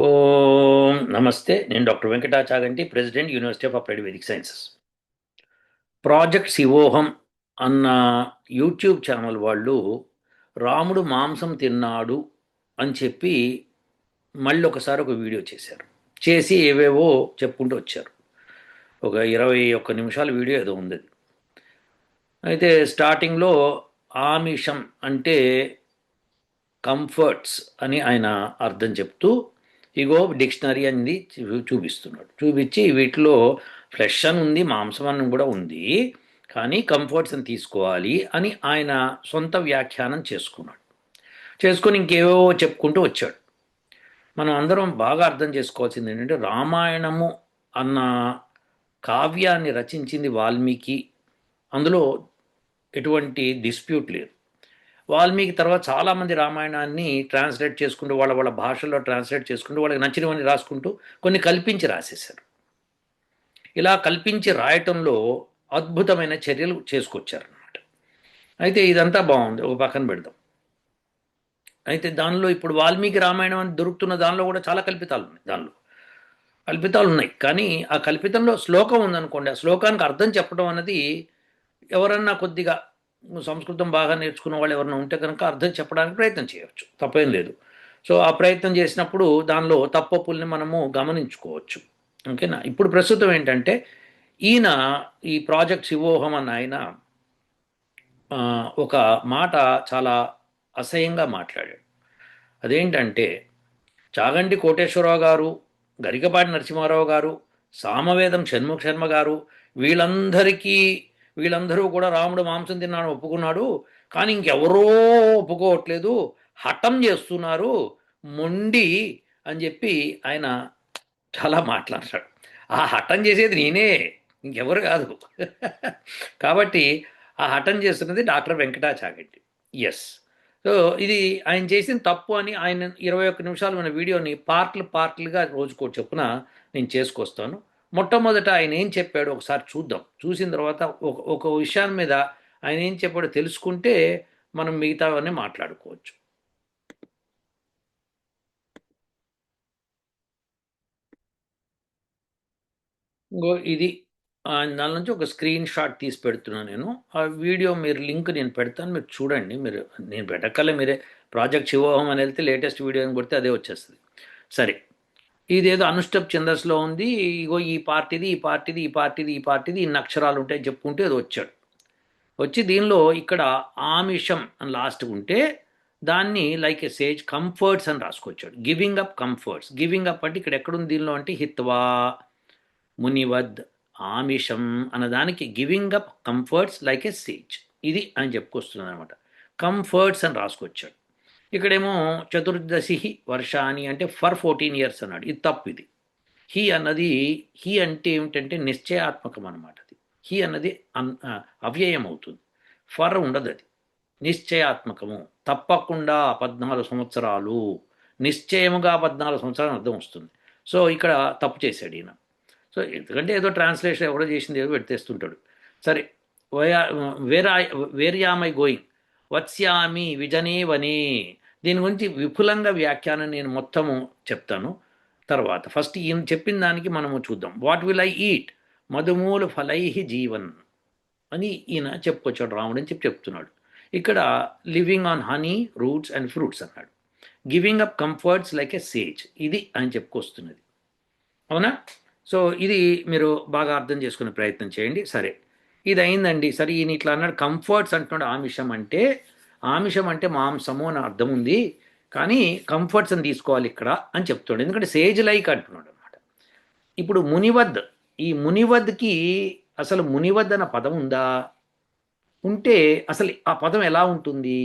ఓం నమస్తే. నేను doctor Venkata Chaganti, president, university of applied Vedic sciences. Project శివోహం అన్న యూట్యూబ్ ఛానల్ వాళ్ళు రాముడు మాంసం తిన్నాడు అని చెప్పి మళ్ళీ ఒకసారి ఒక వీడియో చేశారు. చేసి ఏవేవో చెప్పుకుంటూ వచ్చారు. ఒక 21 నిమిషాల వీడియో ఏదో ఉంది అది. అయితే స్టార్టింగ్లో ఆమిషం అంటే కంఫర్ట్స్ అని ఆయన అర్థం చెప్తూ ఇగో డిక్షనరీ అనేది చూపిస్తున్నాడు. చూపించి వీటిలో ఫ్లెష్ అని ఉంది, మాంసం అని కూడా ఉంది, కానీ కంఫర్ట్స్ అని తీసుకోవాలి అని ఆయన సొంత వ్యాఖ్యానం చేసుకున్నాడు. చేసుకొని ఇంకేవో చెప్పుకుంటూ వచ్చాడు. మనం అందరం బాగా అర్థం చేసుకోవాల్సింది ఏంటంటే, రామాయణము అన్న కావ్యాన్ని రచించింది వాల్మీకి. అందులో ఎటువంటి డిస్ప్యూట్ లేదు. వాల్మీకి తర్వాత చాలామంది రామాయణాన్ని ట్రాన్స్లేట్ చేసుకుంటూ వాళ్ళ వాళ్ళ భాషల్లో ట్రాన్స్లేట్ చేసుకుంటూ వాళ్ళకి నచ్చినవన్నీ రాసుకుంటూ కొన్ని కల్పించి రాసేశారు. ఇలా కల్పించి రాయటంలో అద్భుతమైన చర్యలు చేసుకొచ్చారనమాట. అయితే ఇదంతా బాగుంది, ఒక పక్కన పెడదాం. అయితే దానిలో ఇప్పుడు వాల్మీకి రామాయణం అని దొరుకుతున్న దానిలో కూడా చాలా కల్పితాలు ఉన్నాయి. కల్పితాలు ఉన్నాయి, కానీ ఆ కల్పితంలో శ్లోకం ఉందనుకోండి, ఆ శ్లోకానికి అర్థం చెప్పడం అన్నది ఎవరన్నా కొద్దిగా సంస్కృతం బాగా నేర్చుకున్న వాళ్ళు ఎవరైనా ఉంటే కనుక అర్థం చెప్పడానికి ప్రయత్నం చేయవచ్చు, తప్పేం లేదు. సో ఆ ప్రయత్నం చేసినప్పుడు దానిలో తప్పొప్పుల్ని మనము గమనించుకోవచ్చు. ఓకేనా. ఇప్పుడు ప్రస్తుతం ఏంటంటే, ఈయన ఈ ప్రాజెక్ట్ శివోహం అన్న ఆయన ఒక మాట చాలా అసహ్యంగా మాట్లాడాడు. అదేంటంటే, చాగంటి కోటేశ్వరరావు గారు, గరికపాటి నరసింహారావు గారు, సామవేదం షణ్ముఖ శర్మ గారు, వీళ్ళందరూ కూడా రాముడు మాంసం తిన్నాడు ఒప్పుకున్నాడు, కానీ ఇంకెవరో ఒప్పుకోవట్లేదు, హఠం చేస్తున్నారు, మొండి అని చెప్పి ఆయన చాలా మాట్లాడతాడు. ఆ హఠం చేసేది నేనే, ఇంకెవరు కాదు. కాబట్టి ఆ హఠం చేస్తున్నది డాక్టర్ వెంకటాచాగంటి. ఎస్. సో ఇది ఆయన చేసిన తప్పు అని ఆయన 21 నిమిషాలు మన వీడియోని పార్ట్లుగా రోజుకోటి చొప్పున నేను చేసుకొస్తాను. మొట్టమొదట ఆయన ఏం చెప్పాడో ఒకసారి చూద్దాం. చూసిన తర్వాత ఒక విషయాన్ని మీద ఆయన ఏం చెప్పాడో తెలుసుకుంటే మనం మిగతావన్నీ మాట్లాడుకోవచ్చు. ఇంకో ఇది దాని నుంచి ఒక స్క్రీన్ షాట్ తీసి పెడుతున్నాను నేను. ఆ వీడియో మీరు లింక్ నేను పెడతాను, మీరు చూడండి. మీరు నేను పెట్టక్కలే, మీరే ప్రాజెక్ట్ శివోహం అని వెళ్తే లేటెస్ట్ వీడియో అని కొడితే అదే వచ్చేస్తుంది. సరే, ఇదేదో అనుష్టప్ ఛందస్లో ఉంది. ఇగో ఈ పార్టీది, ఈ పార్టీది, ఈ పార్టీది, ఈ పార్టీది, ఇన్ని అక్షరాలు ఉంటాయి చెప్పుకుంటూ ఏదో వచ్చాడు. వచ్చి దీనిలో ఇక్కడ ఆమిషం అని లాస్ట్ ఉంటే దాన్ని లైక్ ఎ సేజ్ కంఫర్ట్స్ అని రాసుకొచ్చాడు. Giving up comforts. Giving up అంటే ఇక్కడ ఎక్కడుంది దీనిలో అంటే హిత్వా మునివద్ ఆమిషం అన్నదానికి giving up comforts like a sage, ఇది అని చెప్పుకొస్తుంది అనమాట. కంఫర్ట్స్ అని రాసుకొచ్చాడు. ఇక్కడేమో చతుర్దశి వర్షాని అంటే ఫర్ 14 ఇయర్స్ అన్నాడు. ఇది తప్పు. ఇది హీ అంటే ఏమిటంటే నిశ్చయాత్మకం అనమాట. అది హీ అన్నది అవ్యయం అవుతుంది. ఫర్ ఉండదు, అది నిశ్చయాత్మకము. తప్పకుండా 14 సంవత్సరాలు, నిశ్చయముగా 14 సంవత్సరాలు అర్థం వస్తుంది. సో ఇక్కడ తప్పు చేశాడు ఈయన. సో ఎందుకంటే ఏదో ట్రాన్స్లేషన్ ఎవరో చేసింది ఏదో పెట్టేస్తుంటాడు. సరే, via where am I going, వత్స్యామి విజనే వనే. దీని గురించి విపులంగా వ్యాఖ్యానం నేను మొత్తము చెప్తాను తర్వాత. ఫస్ట్ ఈయన చెప్పిన దానికి మనము చూద్దాం. వాట్ విల్ ఐ ఈట్ మధుమూల ఫలై జీవన్ అని ఈయన చెప్పుకొచ్చాడు, రాముడు అని చెప్తున్నాడు. ఇక్కడ living on honey roots and fruits అన్నాడు. Giving up comforts like a sage, ఇది ఆయన చెప్పుకొస్తున్నది. అవునా. సో ఇది మీరు బాగా అర్థం చేసుకునే ప్రయత్నం చేయండి. సరే, ఇది అయిందండి. సరే, ఈయన ఇట్లా అన్నాడు కంఫర్ట్స్ అంటున్నాడు. ఆమిషం అంటే మాంసము అని అర్థం ఉంది, కానీ కంఫర్ట్స్ అని తీసుకోవాలి ఇక్కడ అని చెప్తున్నాడు. ఎందుకంటే సేజ్ లైక్ అంటున్నాడు అనమాట. ఇప్పుడు మునివద్, ఈ మునివద్కి అసలు మునివద్ అన్న పదం ఉందా? ఉంటే అసలు ఆ పదం ఎలా ఉంటుంది?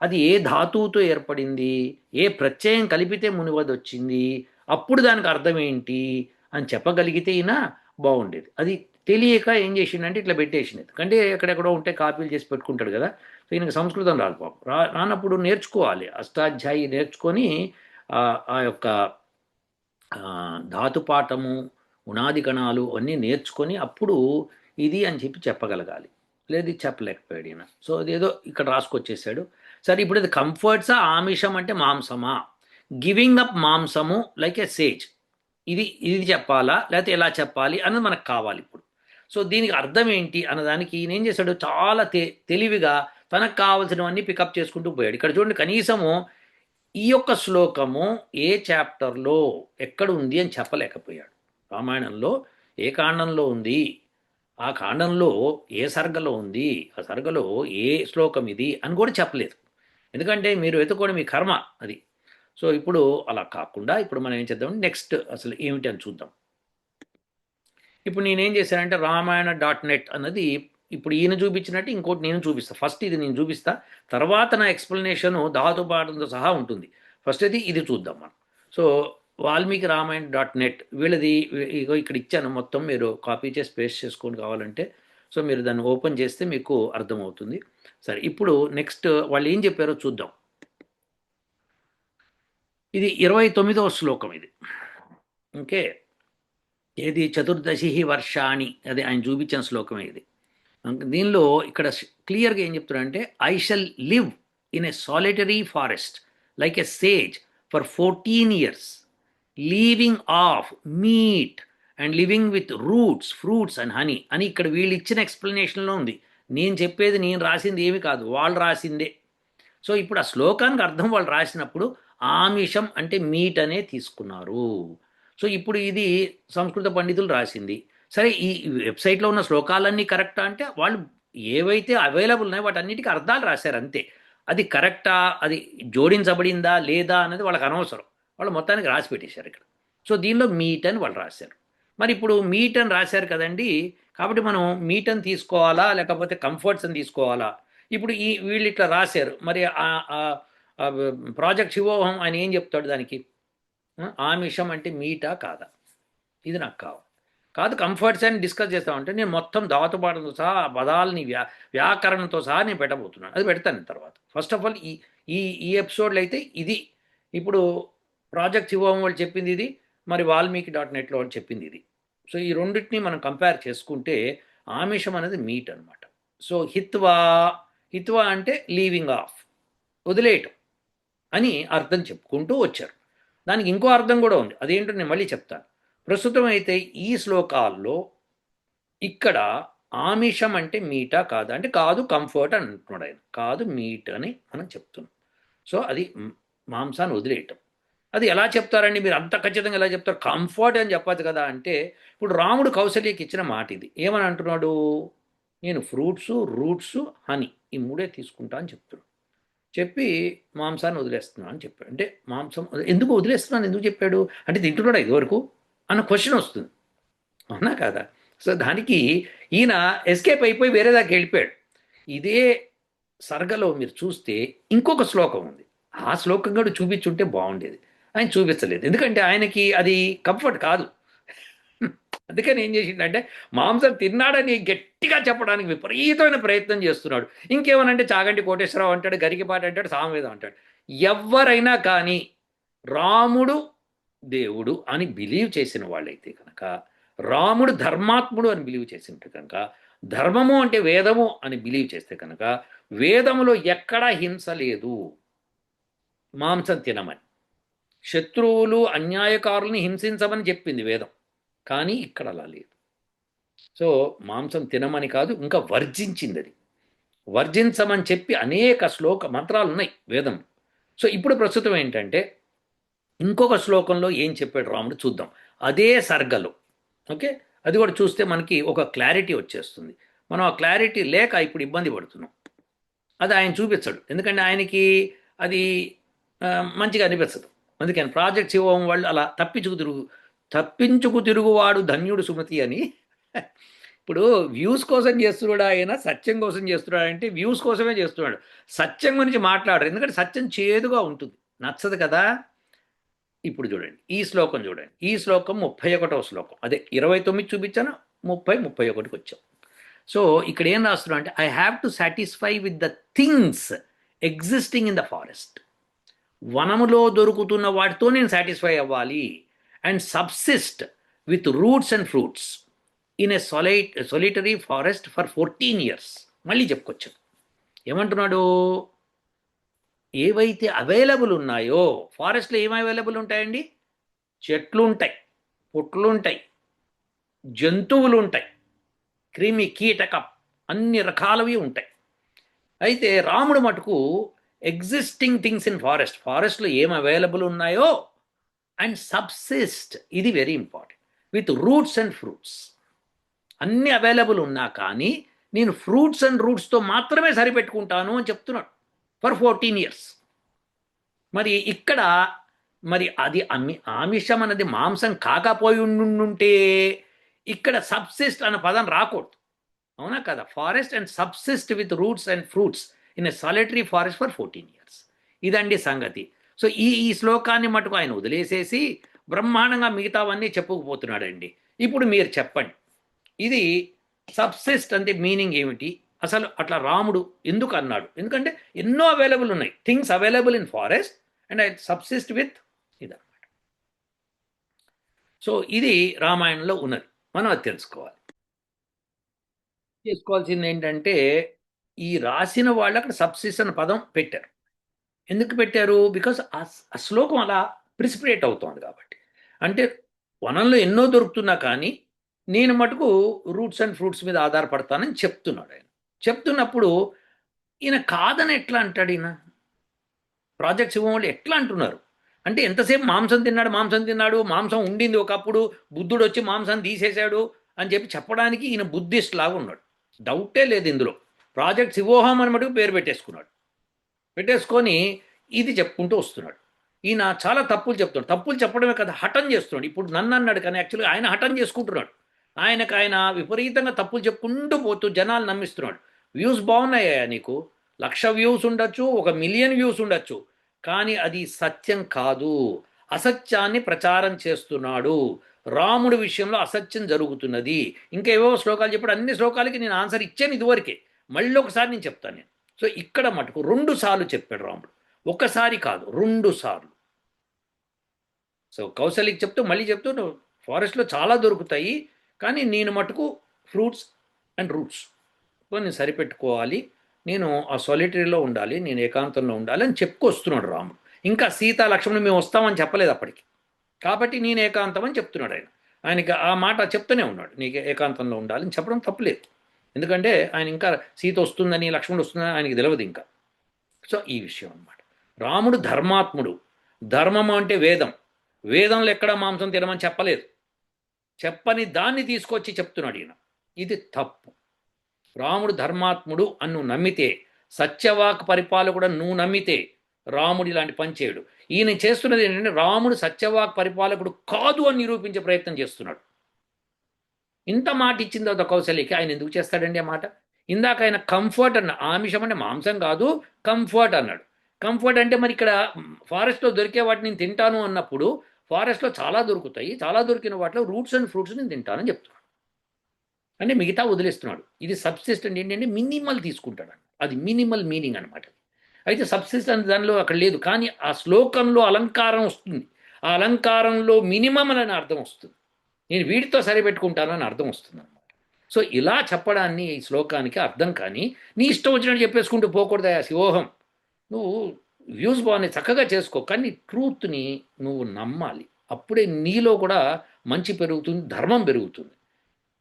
అది ఏ ధాతువుతో ఏర్పడింది? ఏ ప్రత్యయం కలిపితే మునివద్ వచ్చింది? అప్పుడు దానికి అర్థం ఏంటి అని చెప్పగలిగితే ఈయన బాగుండేది. అది తెలియక ఏం చేసిండంటే ఇట్లా పెట్టేసినది. ఎందుకంటే ఎక్కడెక్కడో ఉంటే కాపీలు చేసి పెట్టుకుంటాడు కదా. సో ఈయనకి సంస్కృతం రాదు పాపం. రానప్పుడు నేర్చుకోవాలి, అష్టాధ్యాయి నేర్చుకొని ఆ యొక్క ధాతుపాఠము, ఉనాది కణాలు అన్నీ నేర్చుకొని అప్పుడు ఇది అని చెప్పి చెప్పగలగాలి. లేదు, ఇది చెప్పలేకపోయాడు ఈయన. సో అదేదో ఇక్కడ రాసుకొచ్చేసాడు. సరే, ఇప్పుడు ఇది కంఫర్ట్సా ఆమిషం అంటే మాంసమా? గివింగ్ అప్ మాంసము లైక్ ఎ సేజ్. ఇది చెప్పాలా లేకపోతే ఎలా చెప్పాలి అన్నది మనకు కావాలి ఇప్పుడు. సో దీనికి అర్థం ఏంటి అన్నదానికి ఈయన ఏం చేశాడు, చాలా తెలివిగా తనకు కావాల్సినవన్నీ పికప్ చేసుకుంటూ పోయాడు. ఇక్కడ చూడండి, కనీసము ఈ యొక్క శ్లోకము ఏ చాప్టర్లో ఎక్కడ ఉంది అని చెప్పలేకపోయాడు. రామాయణంలో ఏ కాండంలో ఉంది, ఆ కాండంలో ఏ సర్గలో ఉంది, ఆ సర్గలో ఏ శ్లోకం ఇది అని కూడా చెప్పలేదు. ఎందుకంటే మీరు వెతుక్కోవడం మీ కర్మ అది. సో ఇప్పుడు అలా కాకుండా ఇప్పుడు మనం ఏం చేద్దాం, నెక్స్ట్ అసలు ఏమిటి అని చూద్దాం. ఇప్పుడు నేనేం చేశానంటే రామాయణ.net అన్నది ఇప్పుడు ఈయన చూపించినట్టు ఇంకోటి నేను చూపిస్తాను. ఫస్ట్ ఇది నేను చూపిస్తా, తర్వాత నా ఎక్స్ప్లెనేషను దాతుపాఠంతో సహా ఉంటుంది. ఫస్ట్ అయితే ఇది చూద్దాం మనం. సో వాల్మీకి రామాయణ.net వీళ్ళది ఇగో ఇక్కడ ఇచ్చాను మొత్తం, మీరు కాపీ చేసి పేస్ట్ చేసుకొని కావాలంటే. సో మీరు దాన్ని ఓపెన్ చేస్తే మీకు అర్థమవుతుంది. సరే, ఇప్పుడు నెక్స్ట్ వాళ్ళు ఏం చెప్పారో చూద్దాం. ఇది 29వ శ్లోకం ఇది. ఓకే, ఏది చతుర్దశి వర్షాణి, అది ఆయన చూపించిన శ్లోకమే ఇది. దీనిలో ఇక్కడ క్లియర్గా ఏం చెప్తున్నారంటే, I shall live in a solitary forest like a sage for 14 years, leaving off meat and living with roots fruits and honey అని ఇక్కడ వీళ్ళు ఇచ్చిన ఎక్స్ప్లెనేషన్లో ఉంది. నేను చెప్పేది నేను రాసింది ఏమి కాదు, వాళ్ళు రాసిందే. సో ఇప్పుడు ఆ శ్లోకానికి అర్థం వాళ్ళు రాసినప్పుడు ఆమిషం అంటే మీట్ అనే తీసుకున్నారు. సో ఇప్పుడు ఇది సంస్కృత పండితులు రాసింది. సరే, ఈ వెబ్సైట్లో ఉన్న శ్లోకాలన్నీ కరెక్టా అంటే వాళ్ళు ఏవైతే అవైలబుల్ ఉన్నాయో వాటన్నిటికీ అర్థాలు రాశారు అంతే. అది కరెక్టా, అది జోడించబడిందా లేదా అనేది వాళ్ళకి అనవసరం, వాళ్ళు మొత్తానికి రాసి పెట్టేశారు ఇక్కడ. సో దీనిలో మీట్ అని వాళ్ళు రాశారు. మరి ఇప్పుడు మీట్ అని రాశారు కదండి, కాబట్టి మనం మీట్ అని తీసుకోవాలా లేకపోతే కంఫర్ట్స్ అని తీసుకోవాలా? ఇప్పుడు వీళ్ళు ఇట్లా రాశారు, మరి ప్రాజెక్ట్ శివోహం ఆయన ఏం చెప్తాడు దానికి? ఆమిషం అంటే మీటా కాదా, ఇది నాకు కావాలి. కాదు కంఫర్ట్స్ అని డిస్కస్ చేస్తామంటే నేను మొత్తం దావతపాటంతో సహా పదాలని వ్యాకరణంతో సహా నేను పెట్టబోతున్నాను, అది పెడతాను తర్వాత. ఫస్ట్ ఆఫ్ ఆల్ ఈ ఎపిసోడ్లో అయితే ఇది. ఇప్పుడు ప్రాజెక్ట్ శివోహం వాళ్ళు చెప్పింది ఇది, మరి వాల్మీకి.netలో వాళ్ళు చెప్పింది ఇది. సో ఈ రెండింటిని మనం కంపేర్ చేసుకుంటే ఆమిషం అనేది మీట్ అనమాట. సో హిత్వా అంటే లీవింగ్ ఆఫ్, వదిలేయటం అని అర్థం చెప్పుకుంటూ వచ్చారు. దానికి ఇంకో అర్థం కూడా ఉంది, అదేంటో నేను మళ్ళీ చెప్తాను. ప్రస్తుతం అయితే ఈ శ్లోకాల్లో ఇక్కడ ఆమిషం అంటే మీటా కాదా అంటే కాదు, కంఫర్ట్ అని అంటున్నాడు ఆయన, కాదు మీట్ అని మనం చెప్తున్నాం. సో అది మాంసాన్ని వదిలేయటం. అది ఎలా చెప్తారండి మీరు, అంత ఖచ్చితంగా ఎలా చెప్తారు? కంఫర్ట్ అని చెప్పచ్చు కదా అంటే, ఇప్పుడు రాముడు కౌసల్యకి ఇచ్చిన మాట ఇది. ఏమని అంటున్నాడు? నేను ఫ్రూట్స్ రూట్స్ హనీ ఈ మూడే తీసుకుంటా అని చెప్తున్నాడు. చెప్పి మాంసాన్ని వదిలేస్తున్నాను అని చెప్పాడు. అంటే మాంసం ఎందుకు వదిలేస్తున్నాను, ఎందుకు చెప్పాడు అంటే తింటున్నాడా ఇదివరకు అన్న క్వశ్చన్ వస్తుంది, అవునా కాదా? సో దానికి ఈయన ఎస్కేప్ అయిపోయి వేరే దాకా వెళ్ళిపోయాడు. ఇదే సర్గలో మీరు చూస్తే ఇంకొక శ్లోకం ఉంది, ఆ శ్లోకం కూడా చూపించుంటే బాగుండేది. ఆయన చూపించలేదు, ఎందుకంటే ఆయనకి అది కంఫర్ట్ కాదు. అందుకని ఏం చేసిండంటే మాంసం తిన్నాడని గట్టిగా చెప్పడానికి విపరీతమైన ప్రయత్నం చేస్తున్నాడు. ఇంకేమనంటే చాగంటి కోటేశ్వరరావు అంటాడు, గరికిపాటి అంటాడు, సామవేదం అంటాడు. ఎవరైనా కానీ రాముడు దేవుడు అని బిలీవ్ చేసిన వాళ్ళైతే కనుక, రాముడు ధర్మాత్ముడు అని బిలీవ్ చేసింటే కనుక, ధర్మము అంటే వేదము అని బిలీవ్ చేస్తే కనుక, వేదములో ఎక్కడా హింస లేదు మాంసం తినమని. శత్రువులు అన్యాయకారుల్ని హింసించమని చెప్పింది వేదం, కానీ ఇక్కడ అలా లేదు. సో మాంసం తినమని కాదు, ఇంకా వర్జించింది, అది వర్జించమని చెప్పి అనేక మంత్రాలు ఉన్నాయి వేదం. సో ఇప్పుడు ప్రస్తుతం ఏంటంటే ఇంకొక శ్లోకంలో ఏం చెప్పాడు రాముడు చూద్దాం, అదే సర్గలో. ఓకే, అది కూడా చూస్తే మనకి ఒక క్లారిటీ వచ్చేస్తుంది. మనం ఆ క్లారిటీ లేక ఇప్పుడు ఇబ్బంది పడుతున్నాం. అది ఆయన చూపించడు, ఎందుకంటే ఆయనకి అది మంచిగా అనిపించదు. అందుకని ప్రాజెక్ట్ శివం వాళ్ళు అలా తప్పించుకు తిరుగువాడు ధన్యుడు సుమతి అని. ఇప్పుడు వ్యూస్ కోసం చేస్తున్నాడు ఆయన, సత్యం కోసం చేస్తున్నాడు అంటే వ్యూస్ కోసమే చేస్తున్నాడు, సత్యం గురించి మాట్లాడరు. ఎందుకంటే సత్యం చేదుగా ఉంటుంది, నచ్చదు కదా. ఇప్పుడు చూడండి ఈ శ్లోకం, చూడండి ఈ శ్లోకం 31వ శ్లోకం. అదే 29 చూపించాను, 31కి వచ్చాం. సో ఇక్కడ ఏం రాస్తున్నా అంటే, I have to satisfy with the things existing in the forest. వనములో దొరుకుతున్న వాటితో నేను సాటిస్ఫై అవ్వాలి. And subsist with roots and fruits in a solitary forest for 14 years. మళ్ళీ చెప్పుకొచ్చాను, ఏమంటున్నాడు? ఏవైతే అవైలబుల్ ఉన్నాయో, ఫారెస్ట్లో ఏం అవైలబుల్ ఉంటాయండి? చెట్లు ఉంటాయి, పుట్లు ఉంటాయి, జంతువులు ఉంటాయి, క్రిమి కీటక అన్ని రకాలవి ఉంటాయి. అయితే రాముడు మటుకు ఎగ్జిస్టింగ్ థింగ్స్ ఇన్ ఫారెస్ట్లో ఏం అవైలబుల్ ఉన్నాయో అండ్ సబ్సిస్ట్, ఇది very important, with roots and fruits. అన్ని అవైలబుల్ ఉన్నా కానీ నేను ఫ్రూట్స్ అండ్ రూట్స్తో మాత్రమే సరిపెట్టుకుంటాను అని చెప్తున్నాడు ఫర్ 14 years. మరి ఇక్కడ మరి అది ఆమిషం అన్నది మాంసం కాకపోయి ఉండుంటే ఇక్కడ సబ్సిస్ట్ అన్న పదం రాకూడదు, అవునా కదా? Forest and subsist with roots and fruits in a solitary forest for 14 years. ఇదండి సంగతి. సో ఈ ఈ శ్లోకాన్ని మటుకు ఆయన వదిలేసేసి బ్రహ్మాండంగా మిగతావన్నీ చెప్పుకుపోతున్నాడండి. ఇప్పుడు మీరు చెప్పండి, ఇది సబ్సిస్ట్ అంటే మీనింగ్ ఏమిటి? అసలు అట్లా రాముడు ఎందుకు అన్నాడు? ఎందుకంటే ఎన్నో అవైలబుల్ ఉన్నాయి, things available in forest and I subsist with ఇదన్నమాట. సో ఇది రామాయణంలో ఉన్నది, మనం అది తెలుసుకోవాలి. చేసుకోవాల్సింది ఏంటంటే ఈ రాసిన వాళ్ళు అక్కడ సబ్సిస్ట్ అన్న పదం పెట్టారు. ఎందుకు పెట్టారు? బికాస్ ఆ శ్లోకం అలా ప్రిసిపిరేట్ అవుతోంది కాబట్టి. అంటే వనంలో ఎన్నో దొరుకుతున్నా కానీ నేను మటుకు రూట్స్ అండ్ ఫ్రూట్స్ మీద ఆధారపడతానని చెప్తున్నాడు ఆయన. చెప్తున్నప్పుడు ఈయన కాదని ఎట్లా అంటాడు? ఈయన ప్రాజెక్ట్స్ ఇవ్వడం ఎట్లా అంటున్నారు అంటే ఎంతసేపు మాంసం తిన్నాడు, మాంసం ఉండింది ఒకప్పుడు, బుద్ధుడు వచ్చి మాంసం తీసేశాడు అని చెప్పడానికి ఈయన బుద్ధిస్ట్ లాగా ఉన్నాడు. డౌటే లేదు ఇందులో. ప్రాజెక్ట్ శివోహం అని మటుకు పేరు పెట్టేసుకొని ఇది చెప్పుకుంటూ వస్తున్నాడు. ఈయన చాలా తప్పులు చెప్తున్నాడు. తప్పులు చెప్పడమే కదా, హఠం చేస్తున్నాడు. ఇప్పుడు నన్ను అన్నాడు కానీ యాక్చువల్గా ఆయన హఠం చేసుకుంటున్నాడు. ఆయన విపరీతంగా తప్పులు చెప్పుకుంటూ పోతూ జనాలు నమ్మిస్తున్నాడు. వ్యూస్ బాగున్నాయా నీకు? 1,00,000 వ్యూస్ ఉండొచ్చు, 1,000,000 వ్యూస్ ఉండొచ్చు, కానీ అది సత్యం కాదు. అసత్యాన్ని ప్రచారం చేస్తున్నాడు. రాముడి విషయంలో అసత్యం జరుగుతున్నది. ఇంకా ఏవో శ్లోకాలు చెప్పాడు, అన్ని శ్లోకాలకి నేను ఆన్సర్ ఇచ్చాను ఇదివరకే, మళ్ళీ ఒకసారి నేను చెప్తాను నేను. సో ఇక్కడ మటుకు 2 సార్లు చెప్పాడు రాముడు, ఒకసారి కాదు 2 సార్లు. సో కౌశలికి చెప్తూ మళ్ళీ చెప్తూ ఫారెస్ట్లో చాలా దొరుకుతాయి, కానీ నేను మటుకు ఫ్రూట్స్ అండ్ రూట్స్ నేను సరిపెట్టుకోవాలి, నేను ఆ సాలిటరీలో ఉండాలి, నేను ఏకాంతంలో ఉండాలి అని చెప్పుకొస్తున్నాడు రాముడు. ఇంకా సీతా లక్ష్మణుడు మేము వస్తామని చెప్పలేదు అప్పటికి, కాబట్టి నేను ఏకాంతం అని చెప్తున్నాడు ఆయన. ఆయనకి ఆ మాట చెప్తూనే ఉన్నాడు, నీకు ఏకాంతంలో ఉండాలని చెప్పడం తప్పులేదు. ఎందుకంటే ఆయన ఇంకా సీత వస్తుందని, లక్ష్మణుడు వస్తుందని ఆయనకి తెలియదు ఇంకా. సో ఈ విషయం అన్నమాట. రాముడు ధర్మాత్ముడు. ధర్మం అంటే వేదంలో ఎక్కడ మాంసం తినమని చెప్పలేదు. చెప్పని దాన్ని తీసుకొచ్చి చెప్తున్నాడు ఈయన. ఇది తప్పు. రాముడు ధర్మాత్ముడు అని నువ్వు నమ్మితే, సత్యవాక్ పరిపాలకుడు నువ్వు నమ్మితే రాముడు ఇలాంటి పని చేయడు. ఈయన చేస్తున్నది ఏంటంటే రాముడు సత్యవాక్ పరిపాలకుడు కాదు అని నిరూపించే ప్రయత్నం చేస్తున్నాడు. ఇంత మాట ఇచ్చిన తర్వాత కౌశల్యకి ఆయన ఎందుకు చేస్తాడండి ఆ మాట? ఇందాక ఆయన కంఫర్ట్ అన్న, ఆమిషం అంటే మాంసం కాదు కంఫర్ట్ అన్నాడు. కంఫర్ట్ అంటే మరి ఇక్కడ ఫారెస్ట్లో దొరికే వాటిని నేను తింటాను అన్నప్పుడు, ఫారెస్ట్లో చాలా దొరుకుతాయి, చాలా దొరికిన వాటిలో రూట్స్ అండ్ ఫ్రూట్స్ నేను తింటానని చెప్తున్నాడు. అంటే మిగతా వదిలేస్తున్నాడు. ఇది సబ్సిస్టెంట్ ఏంటంటే మినిమల్ తీసుకుంటాడు, అది మినిమల్ మీనింగ్ అనమాట. అయితే సబ్సిస్టెంట్ దానిలో అక్కడ లేదు, కానీ ఆ శ్లోకంలో అలంకారం వస్తుంది. ఆ అలంకారంలో మినిమం అని అర్థం వస్తుంది, నేను వీటితో సరిపెట్టుకుంటాను అని అర్థం వస్తుంది అనమాట. సో ఇలా చెప్పడాన్ని ఈ శ్లోకానికి అర్థం. కానీ నీ ఇష్టం వచ్చినట్టు చెప్పేసుకుంటూ పోకూడదా శివోహం. నువ్వు వ్యూస్ బాగున్నాయి చక్కగా చేసుకో, కానీ ట్రూత్ని నువ్వు నమ్మాలి. అప్పుడే నీలో కూడా మంచి పెరుగుతుంది, ధర్మం పెరుగుతుంది.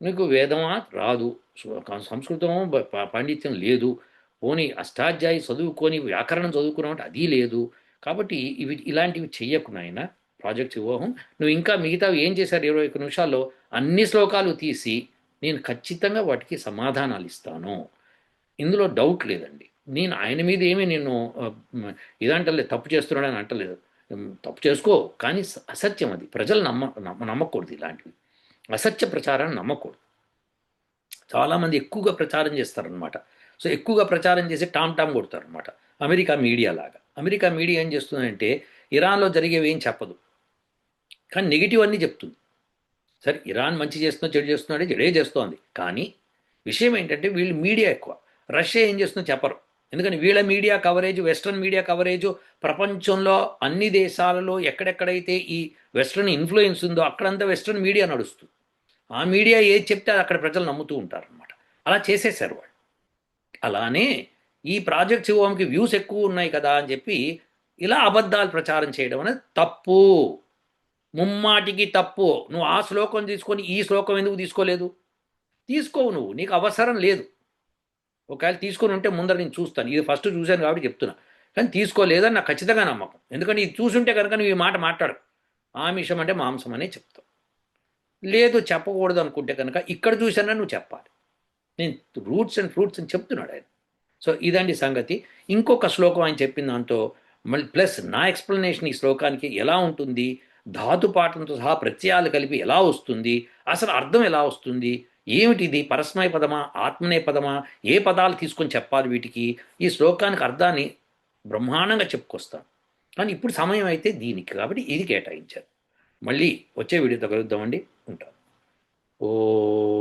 నీకు వేదమా రాదు, సంస్కృతం పాండిత్యం లేదు, పోనీ అష్టాధ్యాయి చదువుకొని వ్యాకరణం చదువుకున్నామంటే అది లేదు. కాబట్టి ఇలాంటివి చెయ్యకు నాయన ప్రాజెక్ట్ శివోహం. నువ్వు ఇంకా మిగతావి ఏం చేశారు 21 నిమిషాల్లో అన్ని శ్లోకాలు తీసి నేను ఖచ్చితంగా వాటికి సమాధానాలు ఇస్తాను, ఇందులో డౌట్ లేదండి. నేను ఆయన మీద ఏమీ నేను ఇదంటలేదు, తప్పు చేస్తున్నాడని అంటలేదు. తప్పు చేసుకో, కానీ అసత్యం అది ప్రజలు నమ్మకూడదు. ఇలాంటివి అసత్య ప్రచారాన్ని నమ్మకూడదు. చాలామంది ఎక్కువగా ప్రచారం చేస్తారనమాట. సో ఎక్కువగా ప్రచారం చేసి టామ్ కొడతారనమాట. అమెరికా మీడియా లాగా. అమెరికా మీడియా ఏం చేస్తుందంటే ఇరాన్లో జరిగేవి ఏం చెప్పదు, కానీ నెగిటివ్ అన్నీ చెప్తుంది. సరే ఇరాన్ మంచి చేస్తుందో చెడు చేస్తుందో చెడే చేస్తోంది, కానీ విషయం ఏంటంటే వీళ్ళు మీడియా ఎక్కువ. రష్యా ఏం చేస్తుందో చెప్పరు, ఎందుకని వీళ్ళ media coverage, western media coverage ప్రపంచంలో అన్ని దేశాలలో ఎక్కడెక్కడైతే ఈ వెస్ట్రన్ ఇన్ఫ్లుయెన్స్ ఉందో అక్కడంతా వెస్ట్రన్ మీడియా నడుస్తుంది. ఆ మీడియా ఏది చెప్తే అక్కడ ప్రజలు నమ్ముతూ ఉంటారనమాట. అలా చేసేసారు వాళ్ళు. అలానే ఈ ప్రాజెక్ట్ శివోంకి వ్యూస్ ఎక్కువ ఉన్నాయి కదా అని చెప్పి ఇలా అబద్ధాలు ప్రచారం చేయడం అనేది తప్పు, ముమ్మాటికి తప్పు. నువ్వు ఆ శ్లోకం తీసుకొని ఈ శ్లోకం ఎందుకు తీసుకోలేదు? తీసుకోవు, నువ్వు, నీకు అవసరం లేదు. ఒకవేళ తీసుకొని ఉంటే ముందర నేను చూస్తాను, ఇది ఫస్ట్ చూశాను కాబట్టి చెప్తున్నా. కానీ తీసుకోలేదని నాకు ఖచ్చితంగా నమ్మకం. ఎందుకంటే ఇది చూసుంటే కనుక నువ్వు ఈ మాట మాట్లాడు, ఆమిషం అంటే మాంసం అనే చెప్తావు. లేదు చెప్పకూడదు అనుకుంటే కనుక ఇక్కడ చూసానని నువ్వు చెప్పాలి. నేను రూట్స్ అండ్ ఫ్రూట్స్ అని చెప్తున్నాడు ఆయన. సో ఇదండి సంగతి. ఇంకొక శ్లోకం ఆయన చెప్పిన దాంతో మళ్ళీ ప్లస్ నా ఎక్స్ప్లెనేషన్ ఈ శ్లోకానికి ఎలా ఉంటుంది, ధాతుపాఠంతో సహా ప్రత్యయాలు కలిపి ఎలా వస్తుంది, అసలు అర్థం ఎలా వస్తుంది, ఏమిటిది పరస్మయ పదమా ఆత్మనేయ పదమా, ఏ పదాలు తీసుకొని చెప్పాలి వీటికి, ఈ శ్లోకానికి అర్థాన్ని బ్రహ్మాండంగా చెప్పుకొస్తాను. కానీ ఇప్పుడు సమయం అయితే దీనికి కాబట్టి ఇది కేటాయించారు. మళ్ళీ వచ్చే వీడియోతో కలుద్దామండి. ఉంటాను. ఓ